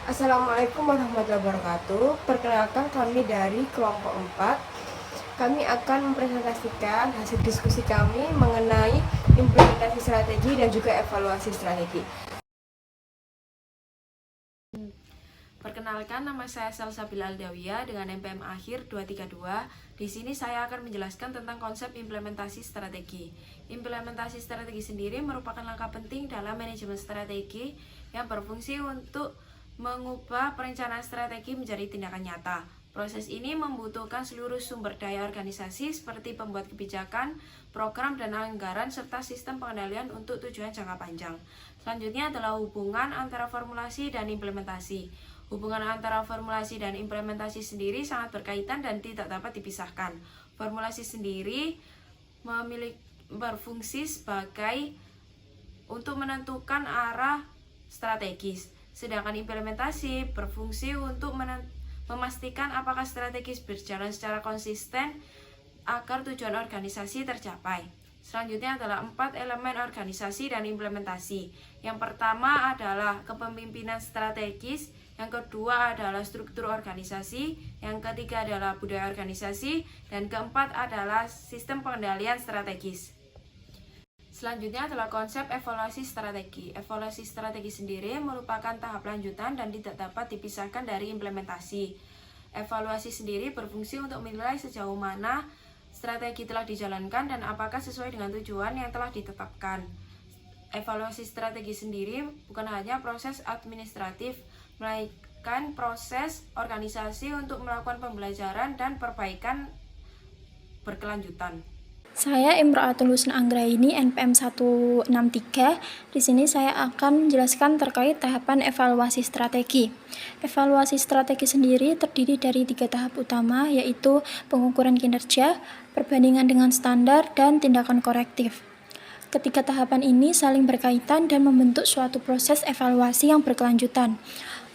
Assalamualaikum warahmatullahi wabarakatuh. Perkenalkan kami dari kelompok 4. Kami akan mempresentasikan hasil diskusi kami mengenai implementasi strategi dan juga evaluasi strategi. Perkenalkan, nama saya Salsabila Aldawiyah dengan NPM akhir 232. Di sini saya akan menjelaskan tentang konsep implementasi strategi. Implementasi strategi sendiri merupakan langkah penting dalam manajemen strategi yang berfungsi untuk mengubah perencanaan strategi menjadi tindakan nyata. Proses ini membutuhkan seluruh sumber daya organisasi seperti pembuat kebijakan, program dan anggaran, serta sistem pengendalian untuk tujuan jangka panjang. Selanjutnya adalah hubungan antara formulasi dan implementasi. Hubungan antara formulasi dan implementasi sendiri sangat berkaitan dan tidak dapat dipisahkan. Formulasi sendiri berfungsi sebagai untuk menentukan arah strategis, sedangkan implementasi berfungsi untuk memastikan apakah strategis berjalan secara konsisten agar tujuan organisasi tercapai. Selanjutnya adalah 4 elemen organisasi dan implementasi. Yang pertama adalah kepemimpinan strategis, yang kedua adalah struktur organisasi, yang ketiga adalah budaya organisasi, dan keempat adalah sistem pengendalian strategis. Selanjutnya adalah konsep evaluasi strategi. Evaluasi strategi sendiri merupakan tahap lanjutan dan tidak dapat dipisahkan dari implementasi. Evaluasi sendiri berfungsi untuk menilai sejauh mana strategi telah dijalankan dan apakah sesuai dengan tujuan yang telah ditetapkan. Evaluasi strategi sendiri bukan hanya proses administratif, melainkan proses organisasi untuk melakukan pembelajaran dan perbaikan berkelanjutan. Saya Imro'atul Husna Anggraini, NPM 163. Di sini saya akan menjelaskan terkait tahapan evaluasi strategi. Evaluasi strategi sendiri terdiri dari 3 tahap utama, yaitu pengukuran kinerja, perbandingan dengan standar, dan tindakan korektif. Ketiga tahapan ini saling berkaitan dan membentuk suatu proses evaluasi yang berkelanjutan.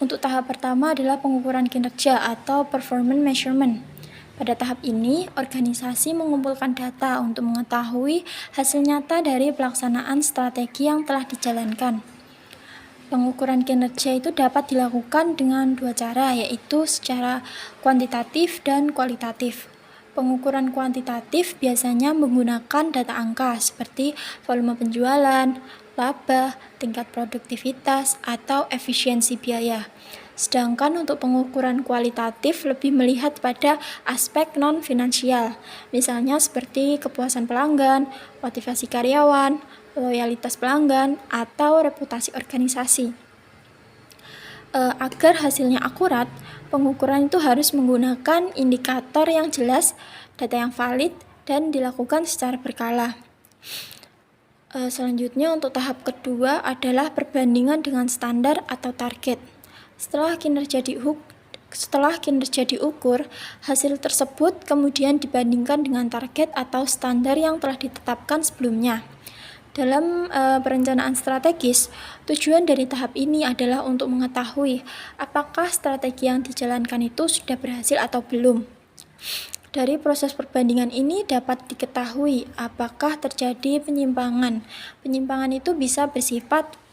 Untuk tahap pertama adalah pengukuran kinerja atau performance measurement. Pada tahap ini, organisasi mengumpulkan data untuk mengetahui hasil nyata dari pelaksanaan strategi yang telah dijalankan. Pengukuran kinerja itu dapat dilakukan dengan 2 cara, yaitu secara kuantitatif dan kualitatif. Pengukuran kuantitatif biasanya menggunakan data angka seperti volume penjualan, laba, tingkat produktivitas, atau efisiensi biaya. Sedangkan untuk pengukuran kualitatif lebih melihat pada aspek non-finansial, misalnya seperti kepuasan pelanggan, motivasi karyawan, loyalitas pelanggan, atau reputasi organisasi. Agar hasilnya akurat, pengukuran itu harus menggunakan indikator yang jelas, data yang valid, dan dilakukan secara berkala. Selanjutnya untuk tahap kedua adalah perbandingan dengan standar atau target. Setelah kinerja diukur, hasil tersebut kemudian dibandingkan dengan target atau standar yang telah ditetapkan sebelumnya. Dalam perencanaan strategis, tujuan dari tahap ini adalah untuk mengetahui apakah strategi yang dijalankan itu sudah berhasil atau belum. Dari proses perbandingan ini dapat diketahui apakah terjadi penyimpangan. Penyimpangan itu bisa bersifat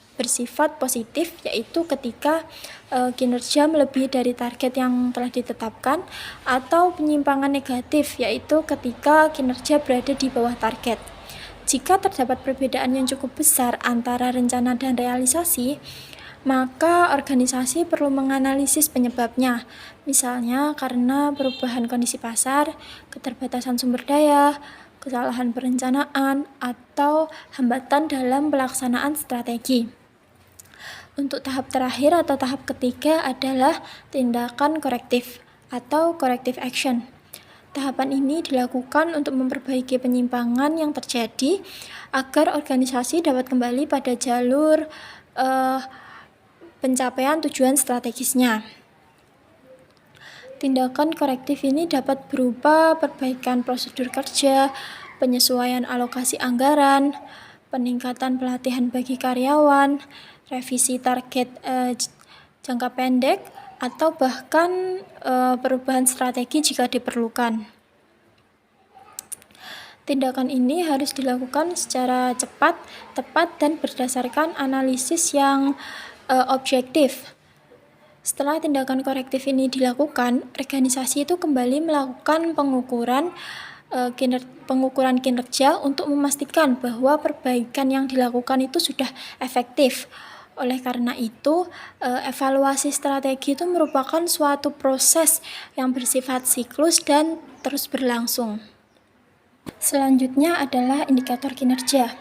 positif, yaitu ketika kinerja melebihi dari target yang telah ditetapkan, atau penyimpangan negatif, yaitu ketika kinerja berada di bawah target. Jika terdapat perbedaan yang cukup besar antara rencana dan realisasi, maka organisasi perlu menganalisis penyebabnya, misalnya karena perubahan kondisi pasar, keterbatasan sumber daya, kesalahan perencanaan, atau hambatan dalam pelaksanaan strategi. Untuk tahap terakhir atau tahap ketiga adalah tindakan korektif atau corrective action. Tahapan ini dilakukan untuk memperbaiki penyimpangan yang terjadi agar organisasi dapat kembali pada jalur pencapaian tujuan strategisnya. Tindakan korektif ini dapat berupa perbaikan prosedur kerja, penyesuaian alokasi anggaran, peningkatan pelatihan bagi karyawan, revisi target jangka pendek, atau bahkan perubahan strategi jika diperlukan. Tindakan ini harus dilakukan secara cepat, tepat, dan berdasarkan analisis yang objektif. Setelah tindakan korektif ini dilakukan, organisasi itu kembali melakukan pengukuran kinerja untuk memastikan bahwa perbaikan yang dilakukan itu sudah efektif. Oleh karena itu, evaluasi strategi itu merupakan suatu proses yang bersifat siklus dan terus berlangsung. Selanjutnya adalah indikator kinerja.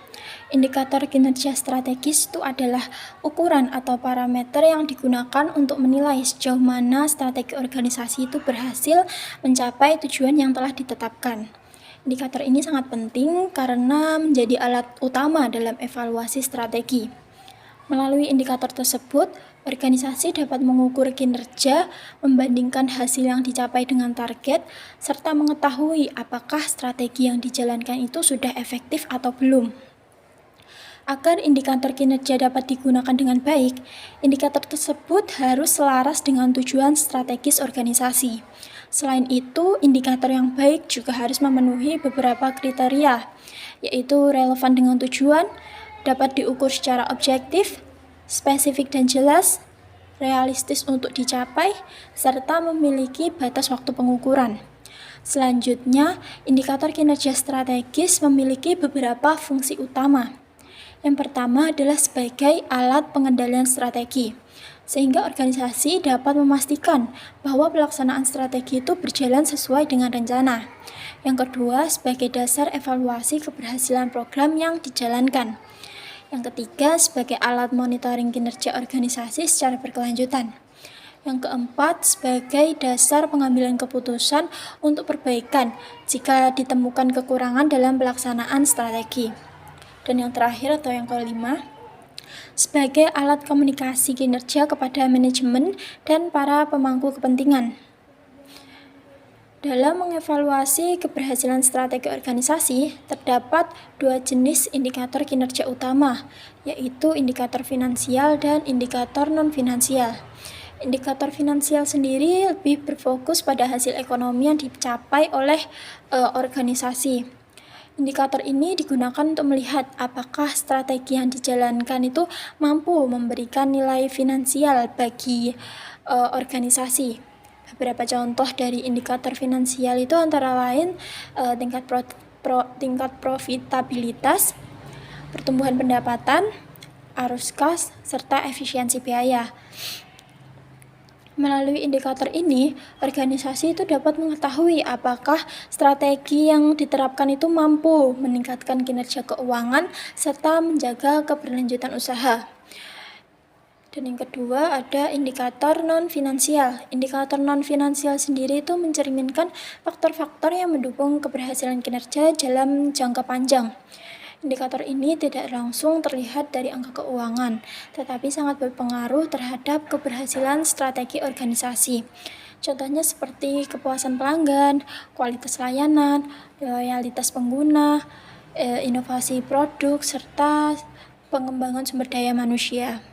Indikator kinerja strategis itu adalah ukuran atau parameter yang digunakan untuk menilai sejauh mana strategi organisasi itu berhasil mencapai tujuan yang telah ditetapkan. Indikator ini sangat penting karena menjadi alat utama dalam evaluasi strategi. Melalui indikator tersebut, organisasi dapat mengukur kinerja, membandingkan hasil yang dicapai dengan target, serta mengetahui apakah strategi yang dijalankan itu sudah efektif atau belum. Agar indikator kinerja dapat digunakan dengan baik, indikator tersebut harus selaras dengan tujuan strategis organisasi. Selain itu, indikator yang baik juga harus memenuhi beberapa kriteria, yaitu relevan dengan tujuan, dapat diukur secara objektif, spesifik dan jelas, realistis untuk dicapai, serta memiliki batas waktu pengukuran. Selanjutnya, indikator kinerja strategis memiliki beberapa fungsi utama. Yang pertama adalah sebagai alat pengendalian strategi, sehingga organisasi dapat memastikan bahwa pelaksanaan strategi itu berjalan sesuai dengan rencana. Yang kedua, sebagai dasar evaluasi keberhasilan program yang dijalankan. Yang ketiga, sebagai alat monitoring kinerja organisasi secara berkelanjutan. Yang keempat, sebagai dasar pengambilan keputusan untuk perbaikan jika ditemukan kekurangan dalam pelaksanaan strategi. Dan yang terakhir atau yang kelima, sebagai alat komunikasi kinerja kepada manajemen dan para pemangku kepentingan. Dalam mengevaluasi keberhasilan strategi organisasi, terdapat dua jenis indikator kinerja utama, yaitu indikator finansial dan indikator non-finansial. Indikator finansial sendiri lebih berfokus pada hasil ekonomi yang dicapai oleh organisasi. Indikator ini digunakan untuk melihat apakah strategi yang dijalankan itu mampu memberikan nilai finansial bagi organisasi. Beberapa contoh dari indikator finansial itu antara lain tingkat profitabilitas, pertumbuhan pendapatan, arus kas, serta efisiensi biaya. Melalui indikator ini, organisasi itu dapat mengetahui apakah strategi yang diterapkan itu mampu meningkatkan kinerja keuangan serta menjaga keberlanjutan usaha. Dan yang kedua ada indikator non-finansial. Indikator non-finansial sendiri itu mencerminkan faktor-faktor yang mendukung keberhasilan kinerja dalam jangka panjang. Indikator ini tidak langsung terlihat dari angka keuangan, tetapi sangat berpengaruh terhadap keberhasilan strategi organisasi. Contohnya seperti kepuasan pelanggan, kualitas layanan, loyalitas pengguna, inovasi produk, serta pengembangan sumber daya manusia.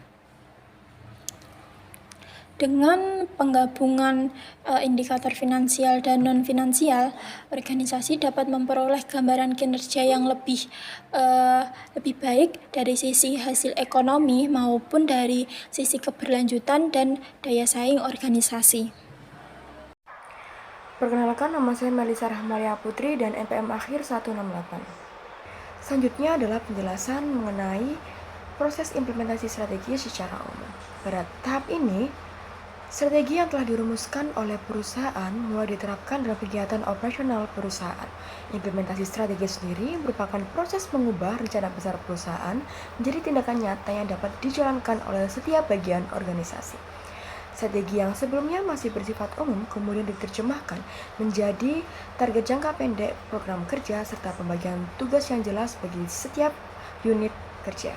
Dengan penggabungan indikator finansial dan non-finansial, organisasi dapat memperoleh gambaran kinerja yang lebih baik dari sisi hasil ekonomi maupun dari sisi keberlanjutan dan daya saing organisasi. Perkenalkan, nama saya Melisa Rahmalia Putri dan NPM akhir 168. Selanjutnya adalah penjelasan mengenai proses implementasi strategi secara umum. Pada tahap ini, strategi yang telah dirumuskan oleh perusahaan mulai diterapkan dalam kegiatan operasional perusahaan. Implementasi strategi sendiri merupakan proses mengubah rencana besar perusahaan menjadi tindakan nyata yang dapat dijalankan oleh setiap bagian organisasi. Strategi yang sebelumnya masih bersifat umum kemudian diterjemahkan menjadi target jangka pendek, program kerja, serta pembagian tugas yang jelas bagi setiap unit kerja.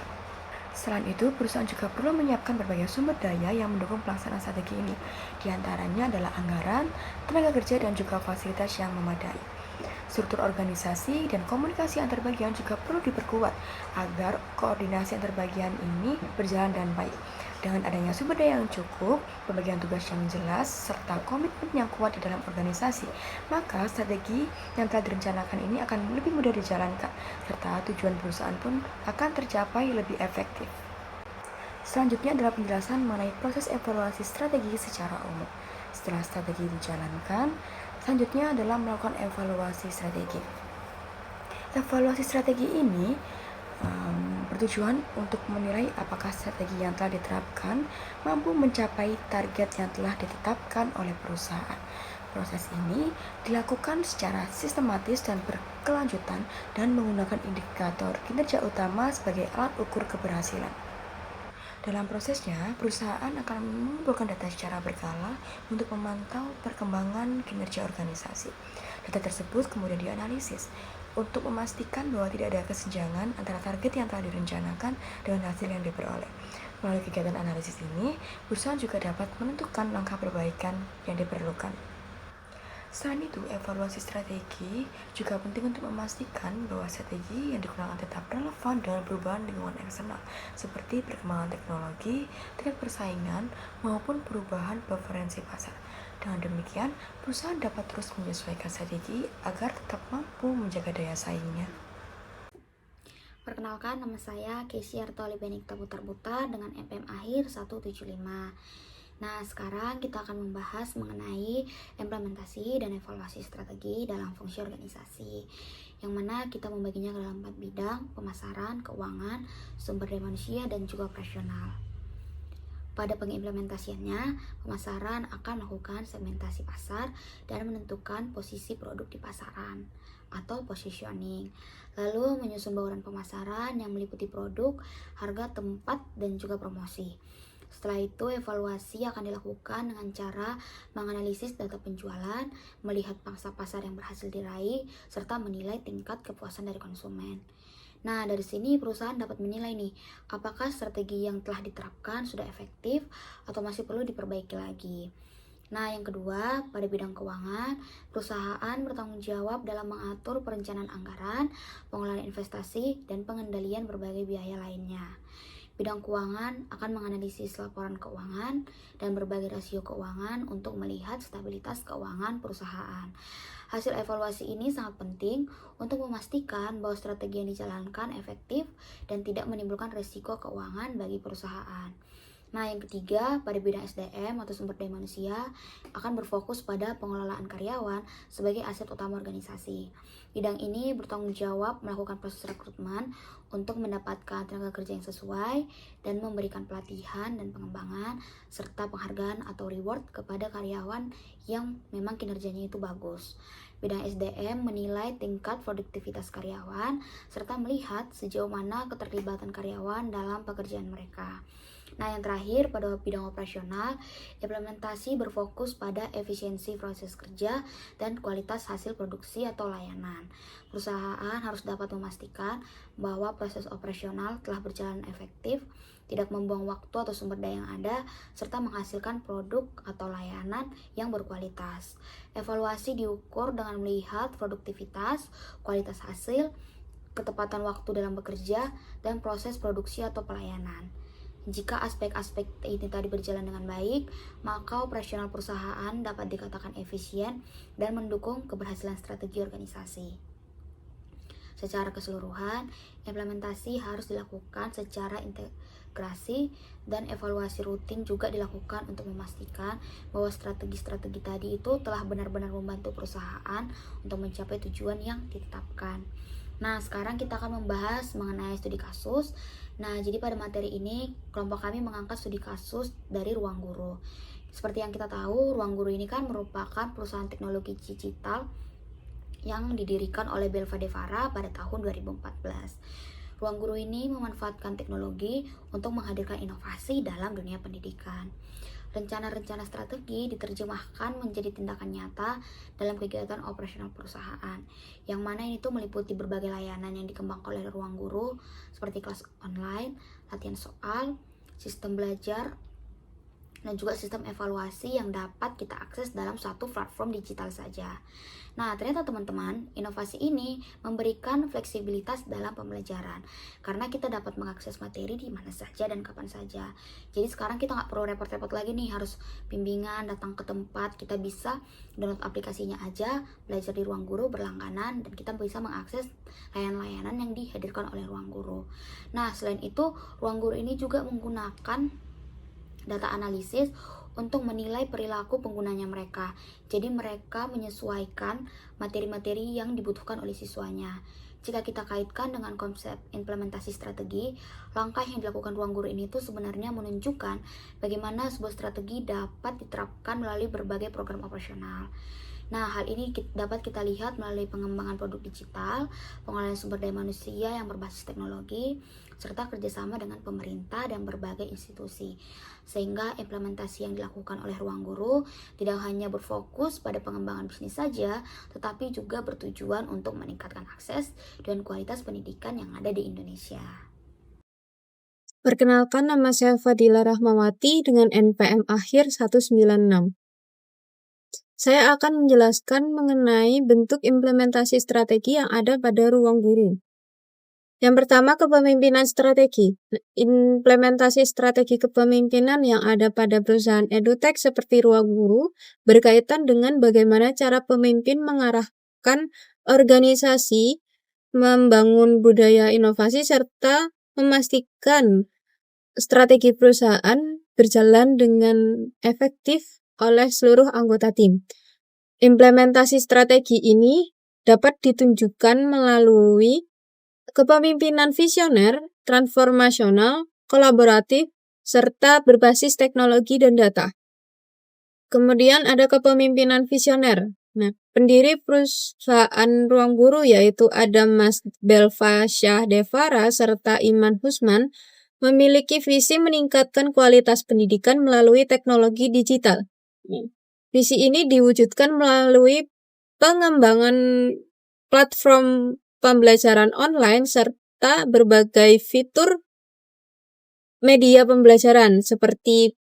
Selain itu, perusahaan juga perlu menyiapkan berbagai sumber daya yang mendukung pelaksanaan strategi ini. Di antaranya adalah anggaran, tenaga kerja, dan juga fasilitas yang memadai. Struktur organisasi dan komunikasi antar bagian juga perlu diperkuat agar koordinasi antar bagian ini berjalan dengan baik. Dengan adanya sumber daya yang cukup, pembagian tugas yang jelas, serta komitmen yang kuat di dalam organisasi, maka strategi yang telah direncanakan ini akan lebih mudah dijalankan, serta tujuan perusahaan pun akan tercapai lebih efektif. Selanjutnya adalah penjelasan mengenai proses evaluasi strategi secara umum. Setelah strategi dijalankan, selanjutnya adalah melakukan evaluasi strategi. Evaluasi strategi ini bertujuan untuk menilai apakah strategi yang telah diterapkan mampu mencapai target yang telah ditetapkan oleh perusahaan. Proses ini dilakukan secara sistematis dan berkelanjutan dan menggunakan indikator kinerja utama sebagai alat ukur keberhasilan. Dalam prosesnya, perusahaan akan mengumpulkan data secara berkala untuk memantau perkembangan kinerja organisasi. Data tersebut kemudian dianalisis untuk memastikan bahwa tidak ada kesenjangan antara target yang telah direncanakan dengan hasil yang diperoleh. Melalui kegiatan analisis ini, perusahaan juga dapat menentukan langkah perbaikan yang diperlukan. Selain itu, evaluasi strategi juga penting untuk memastikan bahwa strategi yang digunakan tetap relevan dengan perubahan lingkungan eksternal, seperti perkembangan teknologi, tingkat persaingan, maupun perubahan preferensi pasar. Dengan demikian, perusahaan dapat terus menyesuaikan strategi agar tetap mampu menjaga daya saingnya. Perkenalkan, nama saya Casey Artoli Benedikta Putar dengan NPM akhir 175. Nah, sekarang kita akan membahas mengenai implementasi dan evaluasi strategi dalam fungsi organisasi, yang mana kita membaginya ke dalam 4 bidang: pemasaran, keuangan, sumber daya manusia, dan juga operasional. Pada pengimplementasiannya, pemasaran akan melakukan segmentasi pasar dan menentukan posisi produk di pasaran atau positioning. Lalu menyusun bauran pemasaran yang meliputi produk, harga, tempat, dan juga promosi. Setelah itu, evaluasi akan dilakukan dengan cara menganalisis data penjualan, melihat pangsa pasar yang berhasil diraih, serta menilai tingkat kepuasan dari konsumen. Nah, dari sini perusahaan dapat menilai nih, apakah strategi yang telah diterapkan sudah efektif atau masih perlu diperbaiki lagi. Nah, yang kedua, pada bidang keuangan, perusahaan bertanggung jawab dalam mengatur perencanaan anggaran, pengelolaan investasi, dan pengendalian berbagai biaya lainnya. Bidang keuangan akan menganalisis laporan keuangan dan berbagai rasio keuangan untuk melihat stabilitas keuangan perusahaan. Hasil evaluasi ini sangat penting untuk memastikan bahwa strategi yang dijalankan efektif dan tidak menimbulkan risiko keuangan bagi perusahaan. Nah, yang ketiga, pada bidang SDM atau sumber daya manusia akan berfokus pada pengelolaan karyawan sebagai aset utama organisasi. Bidang ini bertanggung jawab melakukan proses rekrutmen untuk mendapatkan tenaga kerja yang sesuai dan memberikan pelatihan dan pengembangan serta penghargaan atau reward kepada karyawan yang memang kinerjanya itu bagus. Bidang SDM menilai tingkat produktivitas karyawan serta melihat sejauh mana keterlibatan karyawan dalam pekerjaan mereka. Nah, yang terakhir, pada bidang operasional, implementasi berfokus pada efisiensi proses kerja dan kualitas hasil produksi atau layanan. Perusahaan harus dapat memastikan bahwa proses operasional telah berjalan efektif, tidak membuang waktu atau sumber daya yang ada, serta menghasilkan produk atau layanan yang berkualitas. Evaluasi diukur dengan melihat produktivitas, kualitas hasil, ketepatan waktu dalam bekerja, dan proses produksi atau pelayanan. Jika aspek-aspek ini tadi berjalan dengan baik, maka operasional perusahaan dapat dikatakan efisien dan mendukung keberhasilan strategi organisasi. Secara keseluruhan, implementasi harus dilakukan secara integrasi dan evaluasi rutin juga dilakukan untuk memastikan bahwa strategi-strategi tadi itu telah benar-benar membantu perusahaan untuk mencapai tujuan yang ditetapkan. Nah, sekarang kita akan membahas mengenai studi kasus. Nah, jadi pada materi ini, kelompok kami mengangkat studi kasus dari Ruang Guru. Seperti yang kita tahu, Ruang Guru ini kan merupakan perusahaan teknologi digital yang didirikan oleh Belva Devara pada tahun 2014. Ruang Guru ini memanfaatkan teknologi untuk menghadirkan inovasi dalam dunia pendidikan. Rencana-rencana strategi diterjemahkan menjadi tindakan nyata dalam kegiatan operasional perusahaan, yang mana ini tuh meliputi berbagai layanan yang dikembangkan oleh Ruang Guru seperti kelas online, latihan soal, sistem belajar, dan juga sistem evaluasi yang dapat kita akses dalam suatu platform digital saja. Nah, ternyata teman-teman, inovasi ini memberikan fleksibilitas dalam pembelajaran karena kita dapat mengakses materi di mana saja dan kapan saja. Jadi sekarang kita nggak perlu repot-repot lagi nih harus bimbingan, datang ke tempat. Kita bisa download aplikasinya aja, belajar di ruang guru berlangganan, dan kita bisa mengakses layanan-layanan yang dihadirkan oleh ruang guru. Nah, selain itu, ruang guru ini juga menggunakan data analisis untuk menilai perilaku penggunanya mereka. Jadi mereka menyesuaikan materi-materi yang dibutuhkan oleh siswanya. Jika kita kaitkan dengan konsep implementasi strategi, langkah yang dilakukan ruang guru ini tuh sebenarnya menunjukkan bagaimana sebuah strategi dapat diterapkan melalui berbagai program operasional. Nah, hal ini dapat kita lihat melalui pengembangan produk digital, pengelolaan sumber daya manusia yang berbasis teknologi, serta kerjasama dengan pemerintah dan berbagai institusi. Sehingga implementasi yang dilakukan oleh ruang guru tidak hanya berfokus pada pengembangan bisnis saja, tetapi juga bertujuan untuk meningkatkan akses dan kualitas pendidikan yang ada di Indonesia. Perkenalkan, nama saya Fadila Rahmawati dengan NPM akhir 196. Saya akan menjelaskan mengenai bentuk implementasi strategi yang ada pada ruang guru. Yang pertama, kepemimpinan strategi. Implementasi strategi kepemimpinan yang ada pada perusahaan edutech seperti ruang guru berkaitan dengan bagaimana cara pemimpin mengarahkan organisasi, membangun budaya inovasi, serta memastikan strategi perusahaan berjalan dengan efektif oleh seluruh anggota tim. Implementasi strategi ini dapat ditunjukkan melalui kepemimpinan visioner, transformasional, kolaboratif, serta berbasis teknologi dan data. Kemudian ada kepemimpinan visioner. Nah, pendiri perusahaan ruang guru yaitu ada Mas Belva Syah Devara serta Iman Husman memiliki visi meningkatkan kualitas pendidikan melalui teknologi digital. Visi ini diwujudkan melalui pengembangan platform pembelajaran online serta berbagai fitur media pembelajaran seperti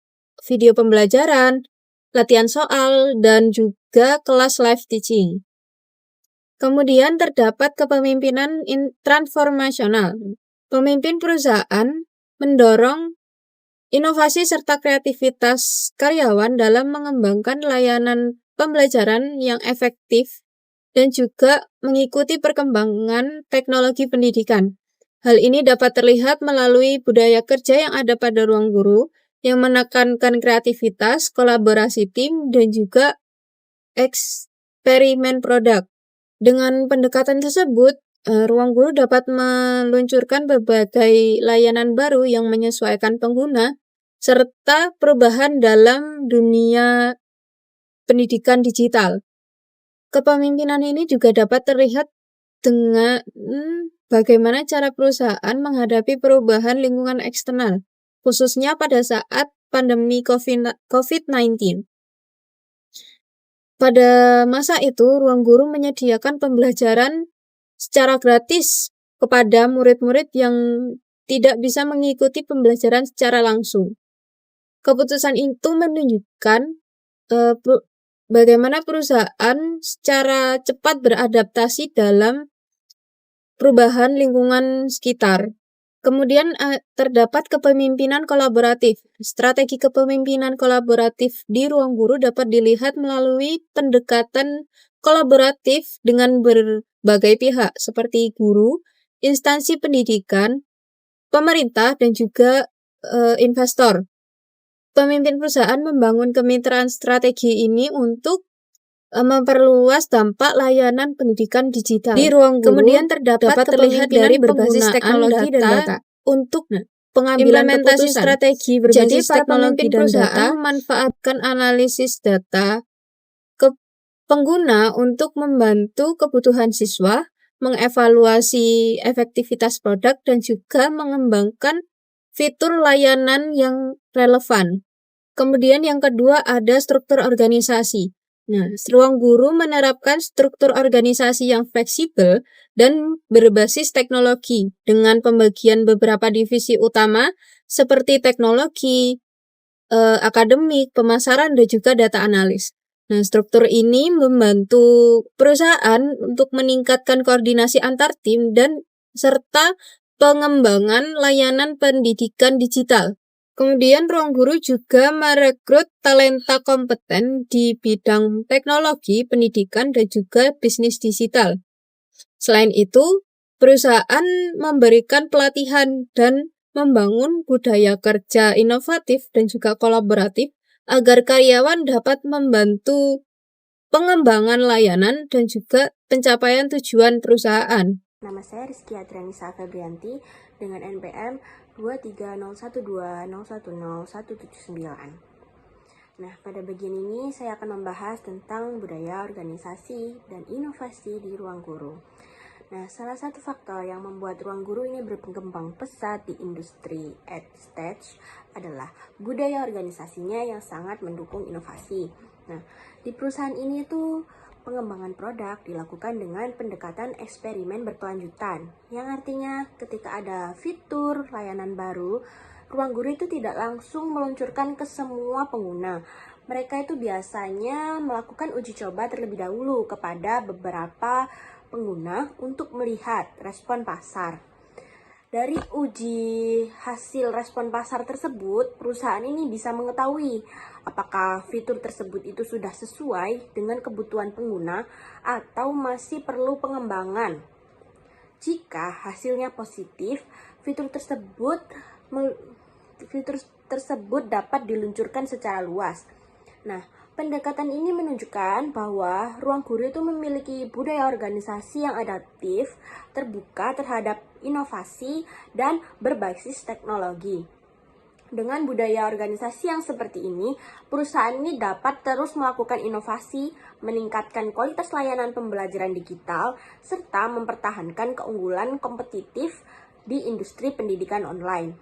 video pembelajaran, latihan soal, dan juga kelas live teaching. Kemudian terdapat kepemimpinan transformasional. Pemimpin perusahaan mendorong inovasi serta kreativitas karyawan dalam mengembangkan layanan pembelajaran yang efektif dan juga mengikuti perkembangan teknologi pendidikan. Hal ini dapat terlihat melalui budaya kerja yang ada pada ruang guru yang menekankan kreativitas, kolaborasi tim, dan juga eksperimen produk. Dengan pendekatan tersebut, ruang guru dapat meluncurkan berbagai layanan baru yang menyesuaikan pengguna, serta perubahan dalam dunia pendidikan digital. Kepemimpinan ini juga dapat terlihat dengan bagaimana cara perusahaan menghadapi perubahan lingkungan eksternal, khususnya pada saat pandemi COVID-19. Pada masa itu, ruang guru menyediakan pembelajaran secara gratis kepada murid-murid yang tidak bisa mengikuti pembelajaran secara langsung. Keputusan itu menunjukkan bagaimana perusahaan secara cepat beradaptasi dalam perubahan lingkungan sekitar. Kemudian terdapat kepemimpinan kolaboratif. Strategi kepemimpinan kolaboratif di ruang guru dapat dilihat melalui pendekatan kolaboratif dengan berbagai pihak seperti guru, instansi pendidikan, pemerintah, dan juga investor. Pemimpin perusahaan membangun kemitraan strategi ini untuk memperluas dampak layanan pendidikan digital di ruang guru. Kemudian dapat terlihat dari berbasis teknologi dan data untuk pengambilan implementasi strategi berbasis teknologi dan data memanfaatkan analisis data ke pengguna untuk membantu kebutuhan siswa, mengevaluasi efektivitas produk, dan juga mengembangkan fitur layanan yang relevan. Kemudian yang kedua ada struktur organisasi. Nah, ruang guru menerapkan struktur organisasi yang fleksibel dan berbasis teknologi dengan pembagian beberapa divisi utama seperti teknologi, akademik, pemasaran, dan juga data analis. Nah, struktur ini membantu perusahaan untuk meningkatkan koordinasi antar tim dan serta pengembangan layanan pendidikan digital. Kemudian ruang guru juga merekrut talenta kompeten di bidang teknologi, pendidikan, dan juga bisnis digital. Selain itu, perusahaan memberikan pelatihan dan membangun budaya kerja inovatif dan juga kolaboratif agar karyawan dapat membantu pengembangan layanan dan juga pencapaian tujuan perusahaan. Nama saya Rizky Adrianisa Febrianti dengan NPM 23012010179. Nah, pada bagian ini saya akan membahas tentang budaya organisasi dan inovasi di ruang guru. Nah, salah satu faktor yang membuat ruang guru ini berkembang pesat di industri EdTech adalah budaya organisasinya yang sangat mendukung inovasi. Nah, di perusahaan ini tuh pengembangan produk dilakukan dengan pendekatan eksperimen berkelanjutan, yang artinya ketika ada fitur layanan baru, ruang guru itu tidak langsung meluncurkan ke semua pengguna. Mereka itu biasanya melakukan uji coba terlebih dahulu kepada beberapa pengguna untuk melihat respon pasar. Dari uji hasil respon pasar tersebut, perusahaan ini bisa mengetahui apakah fitur tersebut itu sudah sesuai dengan kebutuhan pengguna atau masih perlu pengembangan. Jika hasilnya positif, fitur tersebut dapat diluncurkan secara luas. Nah, pendekatan ini menunjukkan bahwa ruang guru itu memiliki budaya organisasi yang adaptif, terbuka terhadap inovasi, dan berbasis teknologi. Dengan budaya organisasi yang seperti ini, perusahaan ini dapat terus melakukan inovasi, meningkatkan kualitas layanan pembelajaran digital, serta mempertahankan keunggulan kompetitif di industri pendidikan online.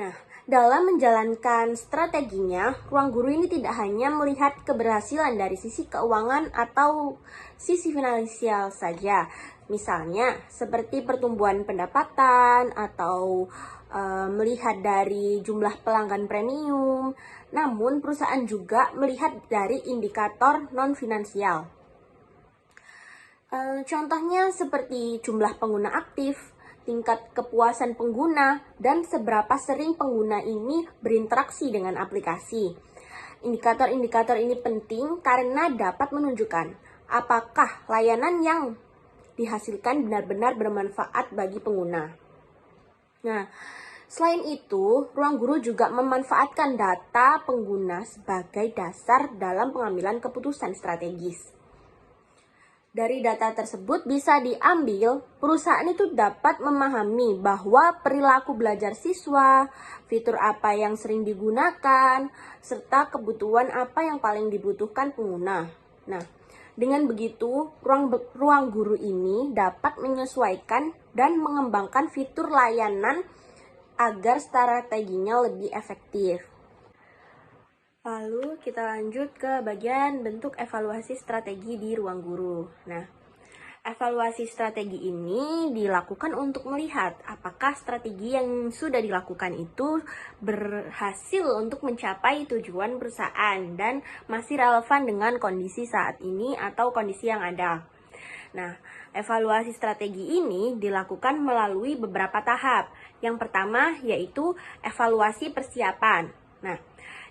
Nah, dalam menjalankan strateginya, ruang guru ini tidak hanya melihat keberhasilan dari sisi keuangan atau sisi finansial saja, misalnya seperti pertumbuhan pendapatan atau melihat dari jumlah pelanggan premium, namun perusahaan juga melihat dari indikator non-finansial. Contohnya seperti jumlah pengguna aktif, tingkat kepuasan pengguna, dan seberapa sering pengguna ini berinteraksi dengan aplikasi. Indikator-indikator ini penting karena dapat menunjukkan apakah layanan yang dihasilkan benar-benar bermanfaat bagi pengguna. Nah, selain itu, ruang guru juga memanfaatkan data pengguna sebagai dasar dalam pengambilan keputusan strategis. Dari data tersebut bisa diambil, perusahaan itu dapat memahami bahwa perilaku belajar siswa, fitur apa yang sering digunakan, serta kebutuhan apa yang paling dibutuhkan pengguna. Nah, dengan begitu, ruang guru ini dapat menyesuaikan dan mengembangkan fitur layanan agar strateginya lebih efektif. Lalu kita lanjut ke bagian bentuk evaluasi strategi di ruang guru. Nah, evaluasi strategi ini dilakukan untuk melihat apakah strategi yang sudah dilakukan itu berhasil untuk mencapai tujuan perusahaan dan masih relevan dengan kondisi saat ini atau kondisi yang ada. Nah, evaluasi strategi ini dilakukan melalui beberapa tahap. Yang pertama yaitu evaluasi persiapan. Nah,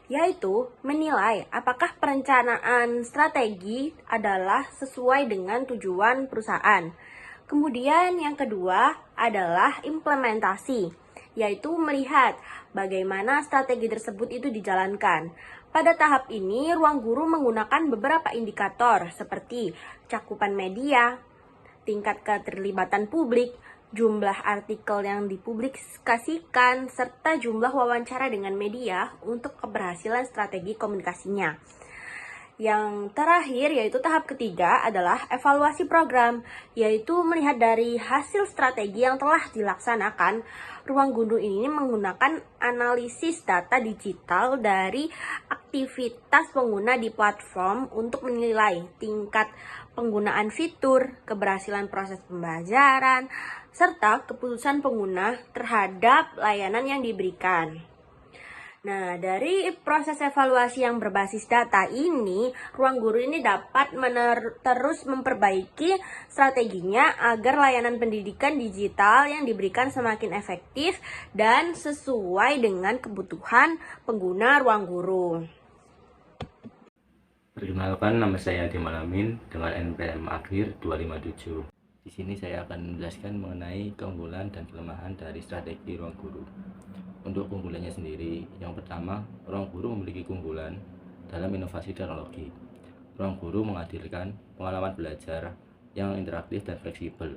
yaitu menilai apakah perencanaan strategi adalah sesuai dengan tujuan perusahaan. Kemudian yang kedua adalah implementasi, yaitu melihat bagaimana strategi tersebut itu dijalankan. Pada tahap ini, ruang guru menggunakan beberapa indikator seperti cakupan media, tingkat keterlibatan publik, jumlah artikel yang dipublikasikan, serta jumlah wawancara dengan media untuk keberhasilan strategi komunikasinya. Yang terakhir yaitu tahap ketiga adalah evaluasi program, yaitu melihat dari hasil strategi yang telah dilaksanakan. Ruang guru ini menggunakan analisis data digital dari aktivitas pengguna di platform untuk menilai tingkat penggunaan fitur, keberhasilan proses pembelajaran, serta keputusan pengguna terhadap layanan yang diberikan. Nah, dari proses evaluasi yang berbasis data ini, Ruang Guru ini dapat terus memperbaiki strateginya agar layanan pendidikan digital yang diberikan semakin efektif dan sesuai dengan kebutuhan pengguna Ruang Guru. Perkenalkan, nama saya Adi Malamin dengan NPM akhir 257. Di sini saya akan menjelaskan mengenai keunggulan dan kelemahan dari strategi Ruang Guru. Untuk keunggulannya sendiri, yang pertama, Ruang Guru memiliki keunggulan dalam inovasi teknologi. Ruang Guru menghadirkan pengalaman belajar yang interaktif dan fleksibel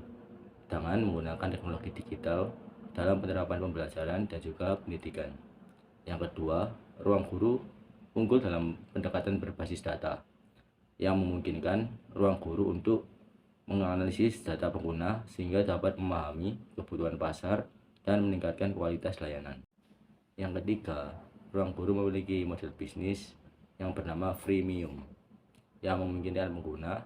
dengan menggunakan teknologi digital dalam penerapan pembelajaran dan juga pendidikan. Yang kedua, Ruang Guru unggul dalam pendekatan berbasis data yang memungkinkan Ruang Guru untuk menganalisis data pengguna sehingga dapat memahami kebutuhan pasar dan meningkatkan kualitas layanan. Yang ketiga, Ruang Guru memiliki model bisnis yang bernama freemium yang memungkinkan pengguna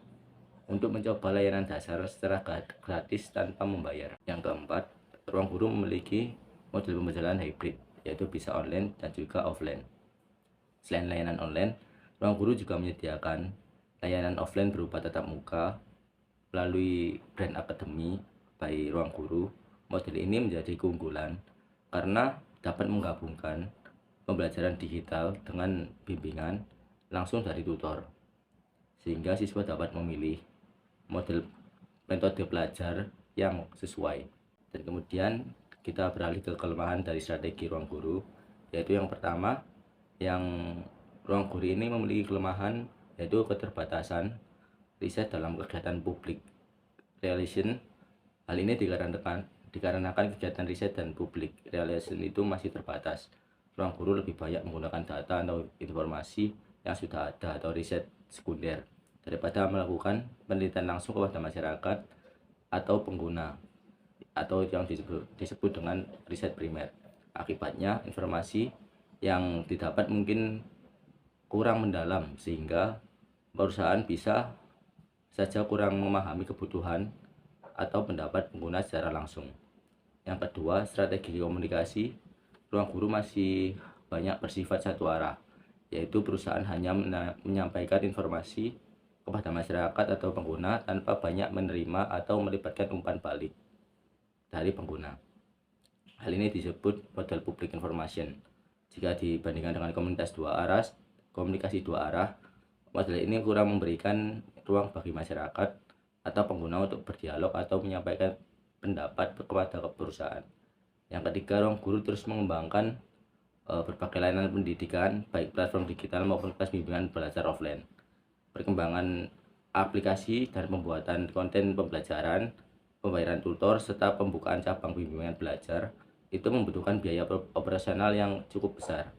untuk mencoba layanan dasar secara gratis tanpa membayar. Yang keempat, Ruang Guru memiliki model pembelajaran hybrid, yaitu bisa online dan juga offline. Selain layanan online, Ruang Guru juga menyediakan layanan offline berupa tatap muka melalui Brand Academy by Ruang Guru. Model ini menjadi keunggulan karena dapat menggabungkan pembelajaran digital dengan bimbingan langsung dari tutor, sehingga siswa dapat memilih metode belajar yang sesuai. Dan kemudian kita beralih ke kelemahan dari strategi Ruang Guru, yaitu yang pertama, yang Ruang Guru ini memiliki kelemahan yaitu keterbatasan riset dalam kegiatan public relation. Hal ini dikarenakan kegiatan riset dan public relation itu masih terbatas. Ruang Guru lebih banyak menggunakan data atau informasi yang sudah ada atau riset sekunder daripada melakukan penelitian langsung kepada masyarakat atau pengguna atau yang disebut dengan riset primer. Akibatnya informasi yang didapat mungkin kurang mendalam sehingga perusahaan bisa saja kurang memahami kebutuhan atau pendapat pengguna secara langsung. Yang kedua, strategi komunikasi Ruang Guru masih banyak bersifat satu arah, yaitu perusahaan hanya menyampaikan informasi kepada masyarakat atau pengguna tanpa banyak menerima atau melibatkan umpan balik dari pengguna. Hal ini disebut model public information. Jika dibandingkan dengan komunikasi dua arah, model ini kurang memberikan ruang bagi masyarakat atau pengguna untuk berdialog atau menyampaikan pendapat kepada perusahaan. Yang ketiga, Ruang Guru terus mengembangkan berbagai layanan pendidikan, baik platform digital maupun kelas bimbingan belajar offline. Perkembangan aplikasi dan pembuatan konten pembelajaran, pembayaran tutor, serta pembukaan cabang bimbingan belajar itu membutuhkan biaya operasional yang cukup besar.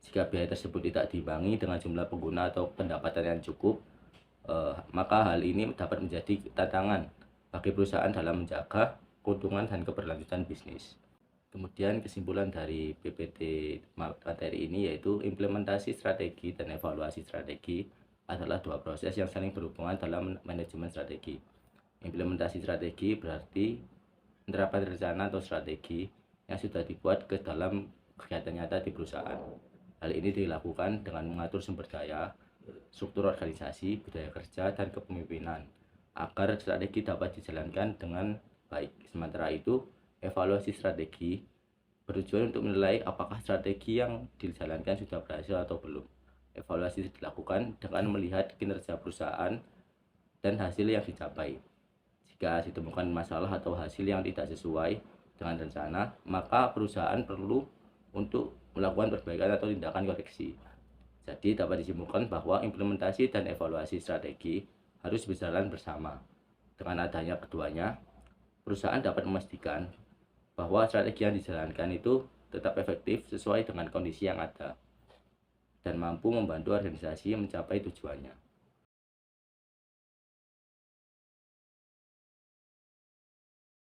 Jika biaya tersebut tidak diimbangi dengan jumlah pengguna atau pendapatan yang cukup, maka hal ini dapat menjadi tantangan bagi perusahaan dalam menjaga keuntungan dan keberlanjutan bisnis. Kemudian kesimpulan dari PPT materi ini yaitu implementasi strategi dan evaluasi strategi adalah dua proses yang saling berhubungan dalam manajemen strategi. Implementasi strategi berarti penerapan rencana atau strategi yang sudah dibuat ke dalam kegiatan nyata di perusahaan. Hal ini dilakukan dengan mengatur sumber daya, struktur organisasi, budaya kerja, dan kepemimpinan agar strategi dapat dijalankan dengan baik. Sementara itu, evaluasi strategi bertujuan untuk menilai apakah strategi yang dijalankan sudah berhasil atau belum. Evaluasi dilakukan dengan melihat kinerja perusahaan dan hasil yang dicapai. Jika ditemukan masalah atau hasil yang tidak sesuai dengan rencana, maka perusahaan perlu untuk melakukan perbaikan atau tindakan koreksi. Jadi dapat disimpulkan bahwa implementasi dan evaluasi strategi harus berjalan bersama. Dengan adanya keduanya, perusahaan dapat memastikan bahwa strategi yang dijalankan itu tetap efektif sesuai dengan kondisi yang ada dan mampu membantu organisasi mencapai tujuannya.